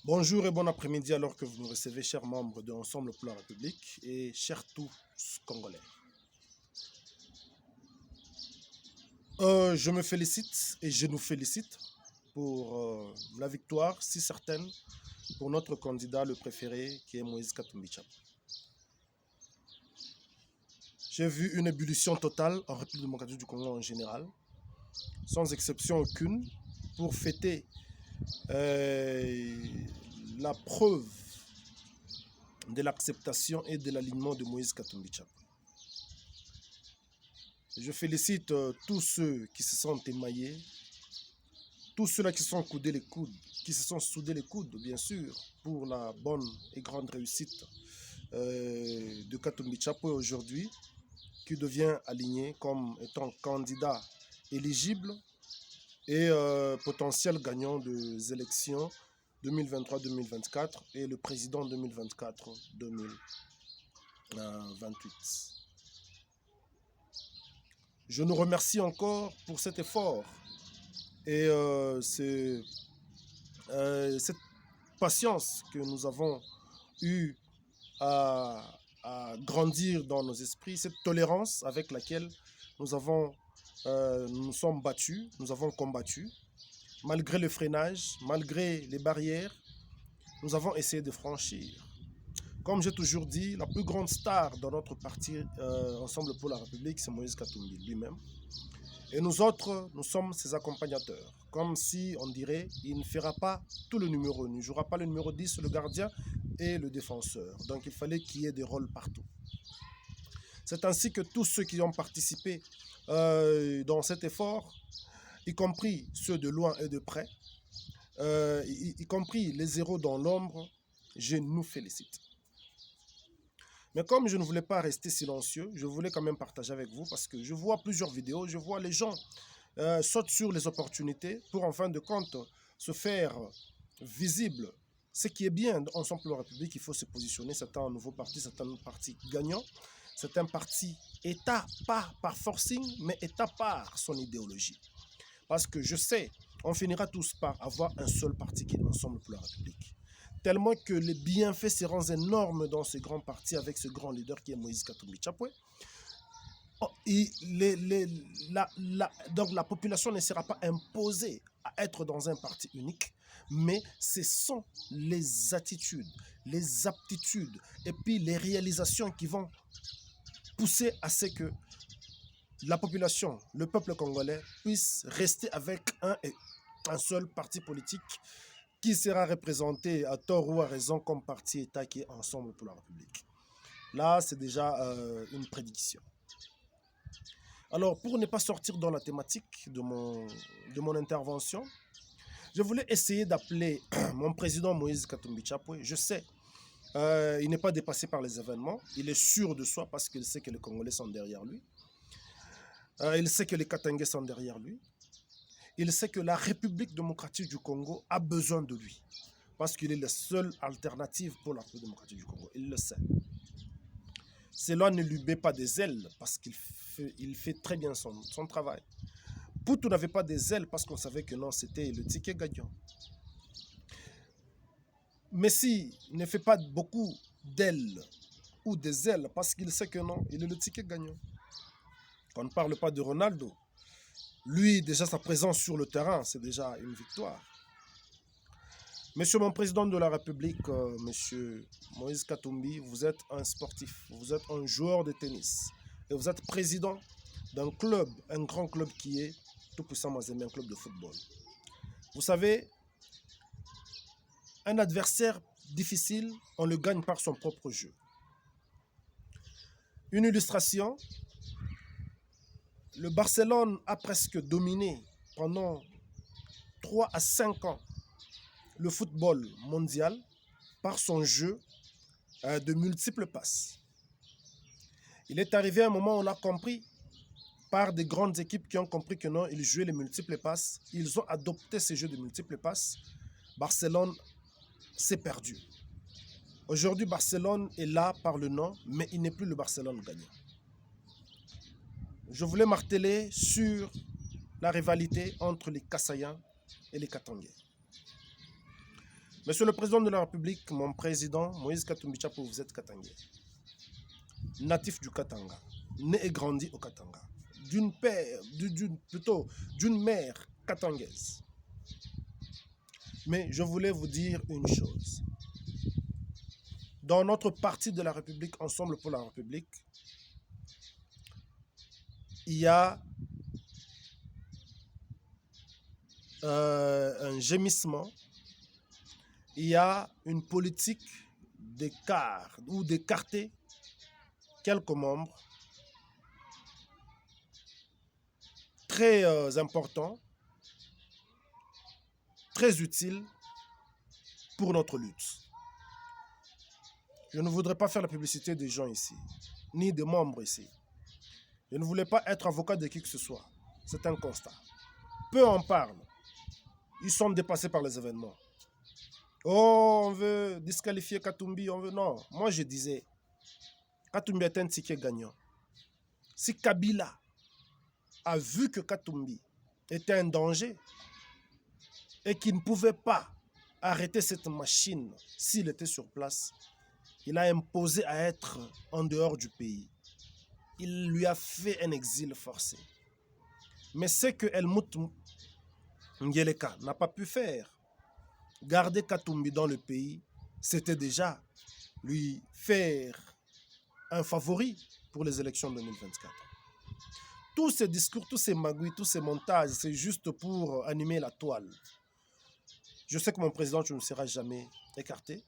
Bonjour et bon après-midi alors que vous nous recevez, chers membres de Ensemble pour la République et chers tous Congolais. Je me félicite et je nous félicite pour la victoire si certaine pour notre candidat le préféré qui est Moïse Katumbi Tchapwe. J'ai vu une ébullition totale en République démocratique du Congo en général, sans exception aucune, pour fêter la preuve de l'acceptation et de l'alignement de Moïse Katumbi Tchapwe. Je félicite tous ceux qui se sont émaillés, tous ceux-là qui se sont soudés les coudes, bien sûr, pour la bonne et grande réussite de Katumbi Tchapwe aujourd'hui, qui devient aligné comme étant candidat éligible et potentiel gagnant des élections 2023-2024 et le président 2024-2028. Je nous remercie encore pour cet effort et cette patience que nous avons eue à grandir dans nos esprits, cette tolérance avec laquelle nous sommes battus, nous avons combattu, malgré le freinage, malgré les barrières, nous avons essayé de franchir. Comme j'ai toujours dit, la plus grande star dans notre parti Ensemble pour la République, c'est Moïse Katumbi lui-même. Et nous autres, nous sommes ses accompagnateurs. Comme si, on dirait, il ne fera pas tout le numéro. Il ne jouera pas le numéro 10, le gardien et le défenseur. Donc il fallait qu'il y ait des rôles partout. C'est ainsi que tous ceux qui ont participé dans cet effort, y compris ceux de loin et de près, y compris les héros dans l'ombre, je nous félicite. Mais comme je ne voulais pas rester silencieux, je voulais quand même partager avec vous parce que je vois plusieurs vidéos, je vois les gens sautent sur les opportunités pour en fin de compte se faire visible. Ce qui est bien, Ensemble pour la République, il faut se positionner. C'est un nouveau parti, c'est un parti gagnant. C'est un parti État, pas par forcing, mais État par son idéologie. Parce que je sais, on finira tous par avoir un seul parti qui est Ensemble pour la République. Tellement que les bienfaits seront énormes dans ce grand parti avec ce grand leader qui est Moïse Katumbi Tchapwe. Donc la population ne sera pas imposée à être dans un parti unique, mais ce sont les attitudes, les aptitudes et puis les réalisations qui vont pousser à ce que la population, le peuple congolais puisse rester avec un seul parti politique qui sera représenté à tort ou à raison comme parti-État qui est Ensemble pour la République. Là, c'est déjà une prédiction. Alors, pour ne pas sortir dans la thématique de mon intervention, je voulais essayer d'appeler mon président Moïse Katumbi Tchapwe. Je sais, il n'est pas dépassé par les événements. Il est sûr de soi parce qu'il sait que les Congolais sont derrière lui. Il sait que les Katangais sont derrière lui. Il sait que la République démocratique du Congo a besoin de lui. Parce qu'il est la seule alternative pour la République démocratique du Congo. Il le sait. Cela ne lui met pas des ailes parce qu'il fait très bien son travail. Poutou n'avait pas des ailes parce qu'on savait que non, c'était le ticket gagnant. Messi ne fait pas beaucoup d'ailes ou des ailes parce qu'il sait que non, il est le ticket gagnant. On ne parle pas de Ronaldo. Lui, déjà sa présence sur le terrain, c'est déjà une victoire. Monsieur mon président de la République, monsieur Moïse Katumbi, vous êtes un sportif, vous êtes un joueur de tennis et vous êtes président d'un club, un grand club qui est tout puissant Mazembe, un club de football. Vous savez, un adversaire difficile, on le gagne par son propre jeu. Une illustration, le Barcelone a presque dominé pendant 3 à 5 ans le football mondial par son jeu de multiples passes. Il est arrivé un moment où on a compris, par des grandes équipes qui ont compris que non, ils jouaient les multiples passes, ils ont adopté ces jeux de multiples passes. Barcelone s'est perdu. Aujourd'hui, Barcelone est là par le nom, mais il n'est plus le Barcelone gagnant. Je voulais marteler sur la rivalité entre les Kassayens et les Katangais. Monsieur le Président de la République, mon président, Moïse Katumbi Tshapou, vous êtes Katangais. Natif du Katanga, né et grandi au Katanga. D'une mère katangaise. Mais je voulais vous dire une chose. Dans notre parti de la République, Ensemble pour la République, il y a un gémissement, il y a une politique d'écart ou d'écarter quelques membres très importants, très utiles pour notre lutte. Je ne voudrais pas faire la publicité des gens ici, ni des membres ici. Je ne voulais pas être avocat de qui que ce soit. C'est un constat. Peu en parlent. Ils sont dépassés par les événements. Oh, on veut disqualifier Katumbi, on veut... Non, moi je disais, Katumbi est un ticket gagnant. Si Kabila a vu que Katumbi était un danger et qu'il ne pouvait pas arrêter cette machine s'il était sur place, il a imposé à être en dehors du pays. Il lui a fait un exil forcé. Mais ce que Helmut Ngeleka n'a pas pu faire, garder Katumbi dans le pays, c'était déjà lui faire un favori pour les élections 2024. Tous ces discours, tous ces magouilles, tous ces montages, c'est juste pour animer la toile. Je sais que mon président, tu ne seras jamais écarté,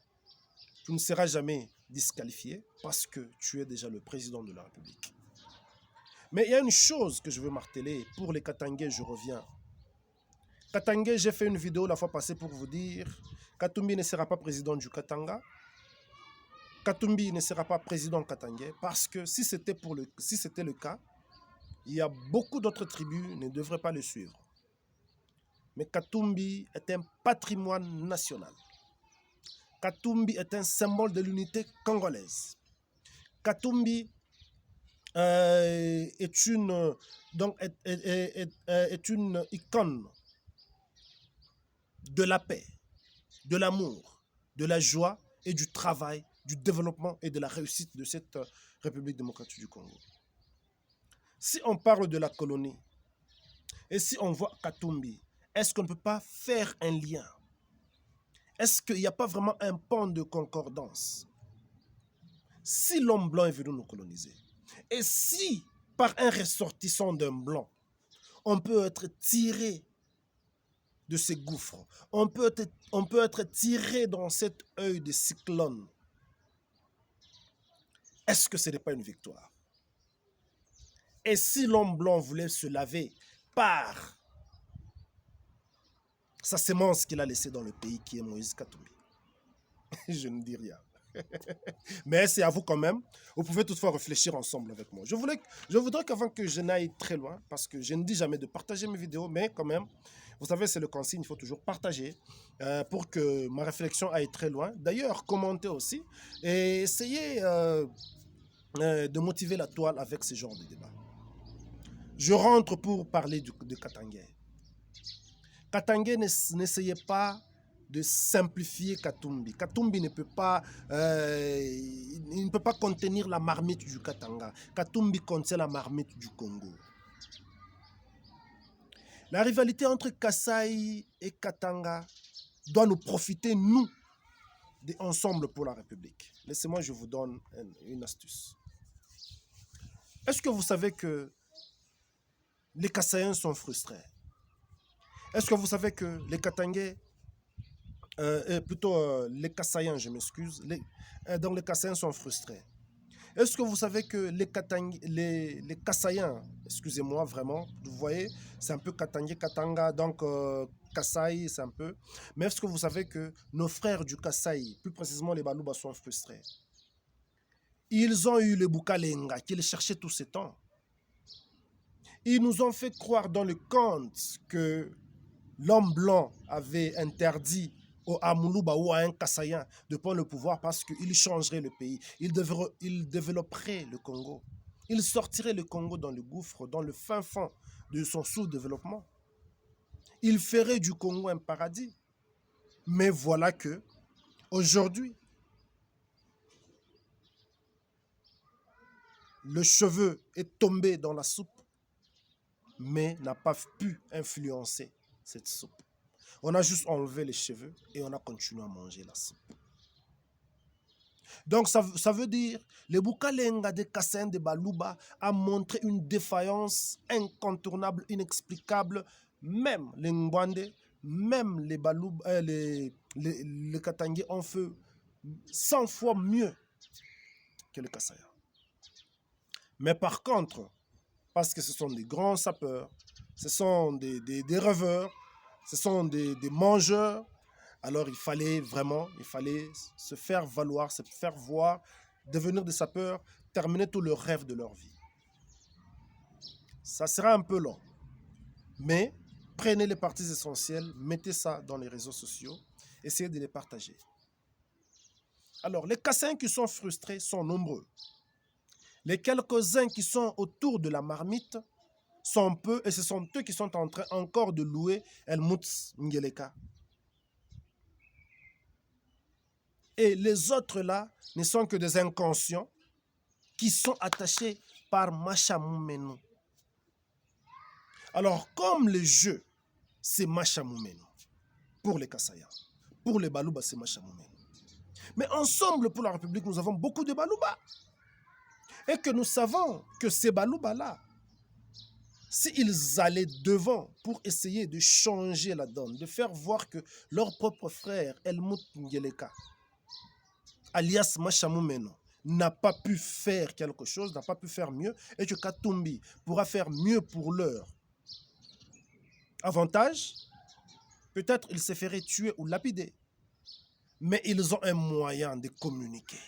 tu ne seras jamais disqualifié parce que tu es déjà le président de la République. Mais il y a une chose que je veux marteler. Pour les Katangais, je reviens. Katangais, j'ai fait une vidéo la fois passée pour vous dire Katumbi ne sera pas président du Katanga. Katumbi ne sera pas président katangais parce que si c'était le cas, il y a beaucoup d'autres tribus qui ne devraient pas le suivre. Mais Katumbi est un patrimoine national. Katumbi est un symbole de l'unité congolaise. Katumbi est une icône de la paix, de l'amour, de la joie et du travail, du développement et de la réussite de cette République démocratique du Congo. Si on parle de la colonie et si on voit Katumbi, est-ce qu'on ne peut pas faire un lien? Est-ce qu'il n'y a pas vraiment un pont de concordance? Si l'homme blanc est venu nous coloniser, et si par un ressortissant d'un blanc, on peut être tiré de ces gouffres, on peut être tiré dans cet œil de cyclone, est-ce que ce n'est pas une victoire? Et si l'homme blanc voulait se laver par sa sémence qu'il a laissée dans le pays qui est Moïse Katumbi, je ne dis rien. Mais c'est à vous quand même. Vous pouvez toutefois réfléchir ensemble avec moi. Je voudrais qu'avant que je n'aille très loin, parce que je ne dis jamais de partager mes vidéos, mais quand même, vous savez, c'est le consigne, il faut toujours partager pour que ma réflexion aille très loin. D'ailleurs, commentez aussi et essayez de motiver la toile avec ce genre de débat. Je rentre pour parler de Katangais. Katangais, n'essayez pas de simplifier Katumbi. Katumbi ne peut pas, il ne peut pas contenir la marmite du Katanga. Katumbi contient la marmite du Congo. La rivalité entre Kasaï et Katanga doit nous profiter, nous, Ensemble pour la République. Laissez-moi, je vous donne une astuce. Est-ce que vous savez que les Kasaïens sont frustrés? Est-ce que vous savez que les Katangais, les Kasaïens, je m'excuse, donc les Kasaïens sont frustrés? Est-ce que vous savez que les Kasaïens, excusez-moi vraiment, vous voyez, c'est un peu Katangais, Katanga, donc Kasaï, c'est un peu. Mais est-ce que vous savez que nos frères du Kasaï, plus précisément les Balouba, sont frustrés? Ils ont eu le Bukalenga qu'ils cherchaient tout ce temps. Ils nous ont fait croire dans le conte que l'homme blanc avait interdit au Amouluba ou à un Kassaïen de prendre le pouvoir parce qu'il changerait le pays. Il développerait le Congo. Il sortirait le Congo dans le gouffre, dans le fin fond de son sous-développement. Il ferait du Congo un paradis. Mais voilà que Aujourd'hui, le cheveu est tombé dans la soupe, mais n'a pas pu influencer cette soupe. On a juste enlevé les cheveux et on a continué à manger la soupe. Donc ça veut dire, le Bukalenga de Kassain de Baluba a montré une défaillance incontournable, inexplicable. Même les Ngwande, même les Baluba, les Katangais ont fait 100 fois mieux que les Kassaya. Mais par contre, parce que ce sont des grands sapeurs, ce sont des rêveurs, ce sont des mangeurs, alors il fallait se faire valoir, se faire voir, devenir des sapeurs, terminer tous leurs rêves de leur vie. Ça sera un peu long, mais prenez les parties essentielles, mettez ça dans les réseaux sociaux, essayez de les partager. Alors, les Kassins qui sont frustrés sont nombreux. Les quelques-uns qui sont autour de la marmite sont peu, et ce sont eux qui sont en train encore de louer El Mouts Ngeleka. Et les autres là ne sont que des inconscients qui sont attachés par Machamoumeno. Alors, comme le jeu, c'est Machamoumeno pour les Kassaya, pour les Baluba, c'est Machamoumeno. Mais ensemble, pour la République, nous avons beaucoup de Baluba. Et que nous savons que ces Baluba-là, s'ils allaient devant pour essayer de changer la donne, de faire voir que leur propre frère, Helmut Ngeleka, alias Machamoumeno, n'a pas pu faire quelque chose, n'a pas pu faire mieux, et que Katumbi pourra faire mieux pour leur avantage, peut-être ils se feraient tuer ou lapider. Mais ils ont un moyen de communiquer.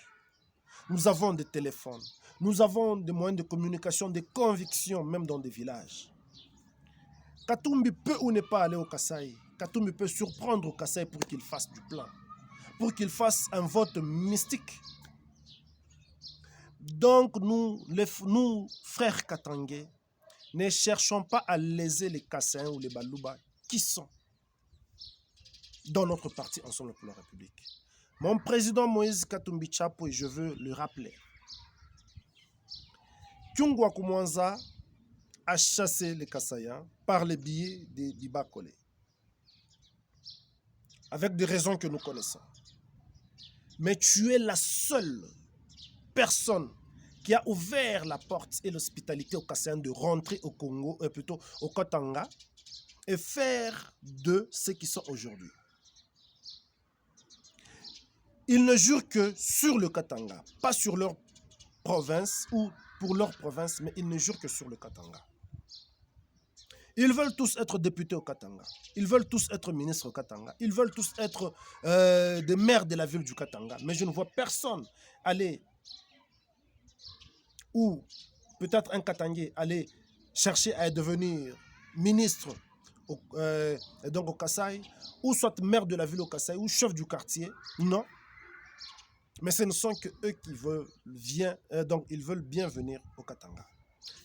Nous avons des téléphones, nous avons des moyens de communication, des convictions, même dans des villages. Katumbi peut ou ne pas aller au Kasaï. Katumbi peut surprendre au Kasaï pour qu'il fasse du plan, pour qu'il fasse un vote mystique. Donc nous frères Katangais, ne cherchons pas à léser les Kassaïens ou les Baluba qui sont dans notre parti Ensemble pour la République. Mon président Moïse Katumbi Tchapo, et je veux le rappeler, Kyungwa Kumwanza a chassé les Kassaïens par les billets des Bakole, avec des raisons que nous connaissons. Mais tu es la seule personne qui a ouvert la porte et l'hospitalité aux Kassaïens de rentrer au Congo, plutôt au Katanga, et faire de ce qu'ils sont aujourd'hui. Ils ne jurent que sur le Katanga, pas sur leur province ou pour leur province, mais ils ne jurent que sur le Katanga. Ils veulent tous être députés au Katanga. Ils veulent tous être ministres au Katanga. Ils veulent tous être des maires de la ville du Katanga. Mais je ne vois personne aller, ou peut-être un Katangais, aller chercher à devenir ministre donc au Kasaï, ou soit maire de la ville au Kasaï, ou chef du quartier. Non. Mais ce ne sont que eux qui veulent donc ils veulent bien venir au Katanga.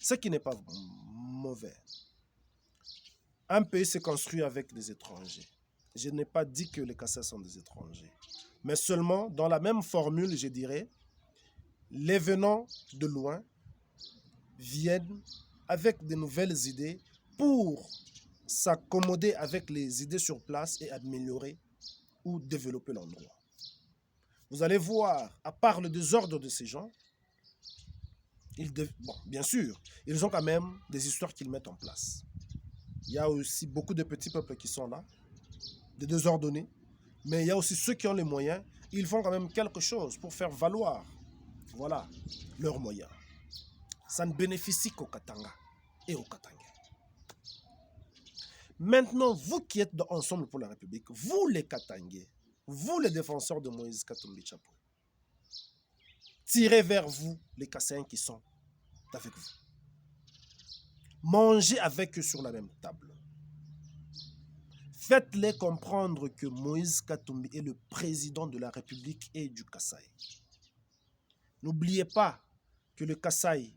Ce qui n'est pas mauvais. Un pays se construit avec des étrangers. Je n'ai pas dit que les Kassais sont des étrangers. Mais seulement, dans la même formule, je dirais, les venants de loin viennent avec de nouvelles idées pour s'accommoder avec les idées sur place et améliorer ou développer l'endroit. Vous allez voir, à part le désordre de ces gens, bien sûr, ils ont quand même des histoires qu'ils mettent en place. Il y a aussi beaucoup de petits peuples qui sont là, des désordonnés, mais il y a aussi ceux qui ont les moyens, ils font quand même quelque chose pour faire valoir, voilà, leurs moyens. Ça ne bénéficie qu'au Katanga et au Katangais. Maintenant, vous qui êtes ensemble pour la République, vous les Katangais, vous les défenseurs de Moïse Katumbi Tchapo, tirez vers vous les Kassaïens qui sont avec vous. Mangez avec eux sur la même table. Faites-les comprendre que Moïse Katumbi est le président de la République et du Kasaï. N'oubliez pas que le Kasaï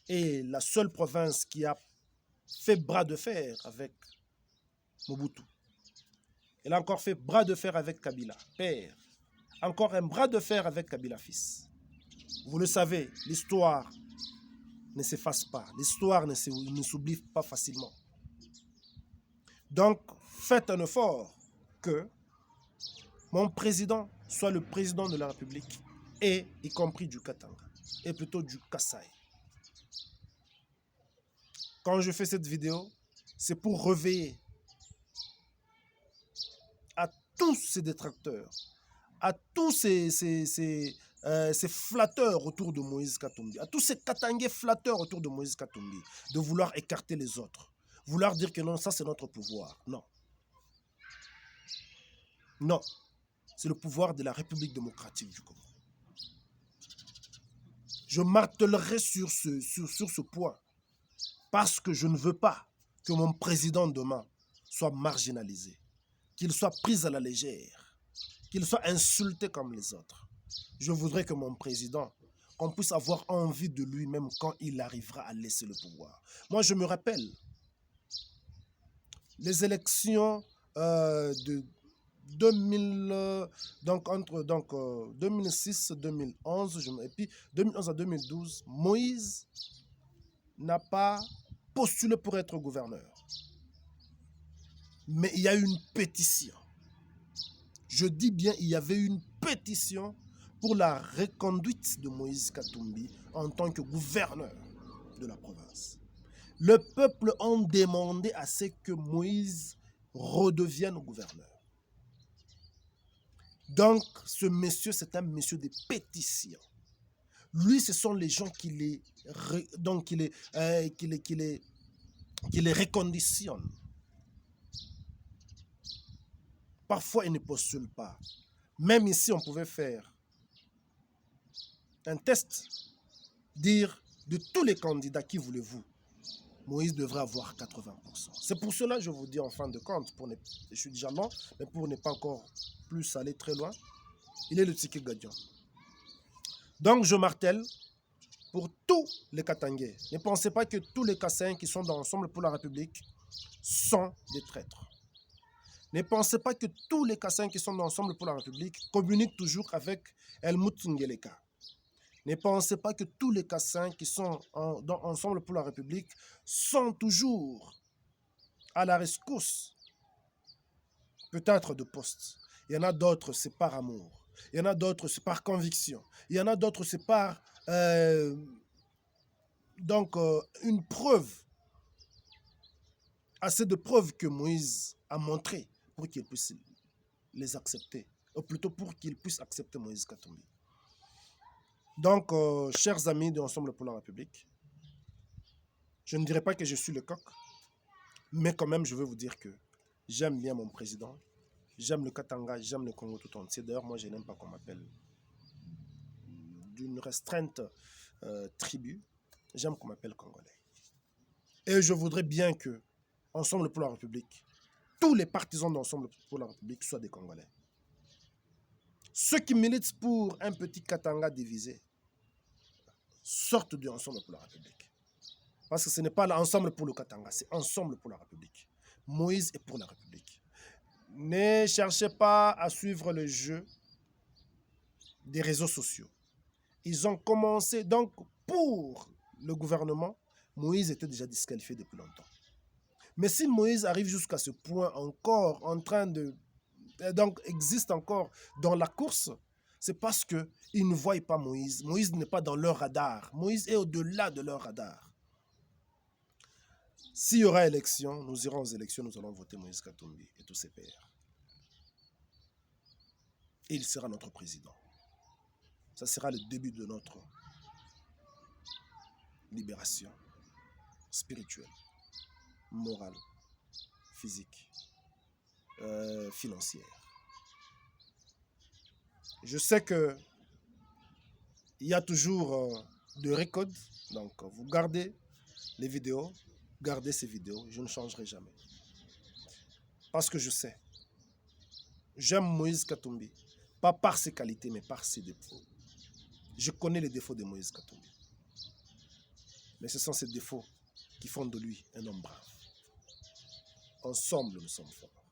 est la seule province qui a fait bras de fer avec Mobutu. Elle a encore fait bras de fer avec Kabila, père. encore un bras de fer avec Kabila fils. Vous le savez, l'histoire ne s'efface pas. L'histoire ne s'oublie pas facilement. Donc, faites un effort que mon président soit le président de la République, et y compris du Katanga, et plutôt du Kasaï. Quand je fais cette vidéo, c'est pour réveiller à tous ces détracteurs, à tous ces flatteurs autour de Moïse Katumbi, à tous ces Katangais flatteurs autour de Moïse Katumbi, de vouloir écarter les autres, vouloir dire que non, ça c'est notre pouvoir. Non. Non. C'est le pouvoir de la République démocratique du Congo. Je martelerai sur ce point parce que je ne veux pas que mon président demain soit marginalisé, qu'il soit pris à la légère, qu'il soit insulté comme les autres. Je voudrais que mon président, qu'on puisse avoir envie de lui même quand il arrivera à laisser le pouvoir. Moi, je me rappelle les élections de 2000, entre 2006 2011 et puis 2011 à 2012, Moïse n'a pas postulé pour être gouverneur. Mais il y a eu une pétition. Je dis bien, il y avait une pétition pour la reconduite de Moïse Katumbi en tant que gouverneur de la province. Le peuple a demandé à ce que Moïse redevienne gouverneur. Donc, ce monsieur, c'est un monsieur de pétition. Lui, ce sont les gens qui les reconditionnent. Parfois, ils ne postulent pas. Même ici, on pouvait faire un test, dire de tous les candidats, qui voulez-vous? Moïse devrait avoir 80%. C'est pour cela que je vous dis en fin de compte, je suis déjà lent, mais pour ne pas encore plus aller très loin, il est le ticket gagnant. Donc je martèle pour tous les Katangais. Ne pensez pas que tous les Kassaïens qui sont dans Ensemble pour la République sont des traîtres. Ne pensez pas que tous les Kassaïens qui sont dans Ensemble pour la République communiquent toujours avec Helmut Ngeleka. Ne pensez pas que tous les Kassaïens qui sont dans Ensemble pour la République sont toujours à la rescousse, peut-être de poste. Il y en a d'autres, c'est par amour. Il y en a d'autres, c'est par conviction. Il y en a d'autres, c'est par une preuve, assez de preuves que Moïse a montré pour qu'il puisse les accepter, ou plutôt pour qu'il puisse accepter Moïse Katumbi. Donc, chers amis de Ensemble pour la République, je ne dirais pas que je suis le coq, mais quand même, je veux vous dire que j'aime bien mon président, j'aime le Katanga, j'aime le Congo tout entier. D'ailleurs, moi, je n'aime pas qu'on m'appelle d'une restreinte tribu, j'aime qu'on m'appelle Congolais. Et je voudrais bien que Ensemble pour la République, tous les partisans d'Ensemble pour la République soient des Congolais. Ceux qui militent pour un petit Katanga divisé sortent de Ensemble pour la République. Parce que ce n'est pas Ensemble pour le Katanga, c'est Ensemble pour la République. Moïse est pour la République. Ne cherchez pas à suivre le jeu des réseaux sociaux. Ils ont commencé, donc pour le gouvernement, Moïse était déjà disqualifié depuis longtemps. Mais si Moïse arrive jusqu'à ce point encore en train de... donc existe encore dans la course, c'est parce qu'ils ne voient pas Moïse. Moïse n'est pas dans leur radar. Moïse est au-delà de leur radar. S'il y aura élection, nous irons aux élections, nous allons voter Moïse Katumbi et tous ses pairs. Et il sera notre président. Ça sera le début de notre libération spirituelle, morale, physique, financière. Je sais que il y a toujours de récodes, donc vous gardez les vidéos, gardez ces vidéos, je ne changerai jamais. Parce que je sais, j'aime Moïse Katumbi, pas par ses qualités, mais par ses défauts. Je connais les défauts de Moïse Katumbi. Mais ce sont ces défauts qui font de lui un homme brave. Ensemble, nous sommes forts.